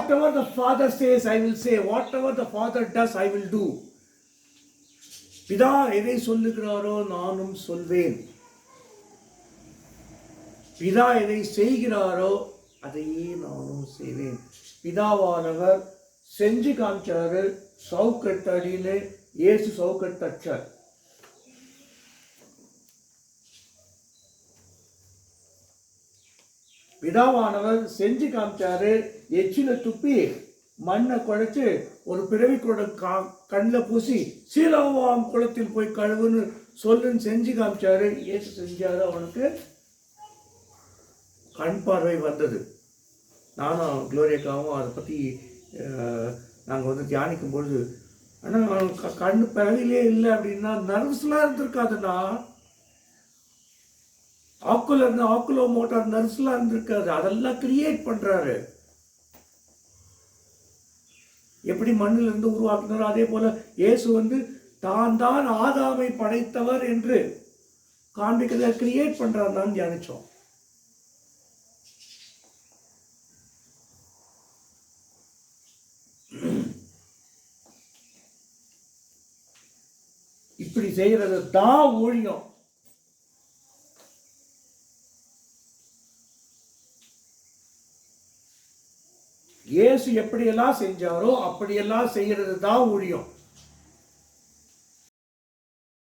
whatever the Father says, I will say. Whatever the Father does, I will do. பிதா எதை சொல்லுகிறாரோ நானும் சொல்வேன். பிதா எதை செய்கிறாரோ அதையே நானும் செய்வேன். பிதாவானவர் செஞ்சு காமிச்சாரு. சவுக்கட்டடியிலே இயேசு சவுக்கட்டார். பிதாவானவர் செஞ்சு காமிச்சாரு. எச்சில துப்பி மண்ணை குழைச்சு ஒரு பிறவி கூட கண்ணில் பூசி சீலோவாம் குளத்தில் போய் கழுவுன்னு சொல்லுன்னு செஞ்சு காமிச்சாரு. இயேசு செஞ்சாரு. அவனுக்கு கண் பார்வை வந்தது. நானும் குளோரியாக்காவும் அதை பற்றி நாங்கள் தியானிக்கும் பொழுது, ஆனால் கண்ணு பிறவிலே இல்லை அப்படின்னா நர்வ்ஸ்லாம் இருந்திருக்காதுண்ணா. ஆக்குலோ மோட்டார் நர்வ்ஸ்லாம் இருந்திருக்காது. அதெல்லாம் கிரியேட் பண்ணுறாரு. எப்படி மண்ணிலிருந்து உருவாக்குனாரோ அதே போல இயேசு தான் ஆதாமை படைத்தவர் என்று காண்பிக்கிறத கிரியேட் பண்றாரு. தான் தியானிச்சோம். இப்படி செய்யறது தான் ஊழியம். இயேசு எப்படியெல்லாம் செஞ்சாரோ அப்படியெல்லாம் செய்யறது தான் ஊழியம்.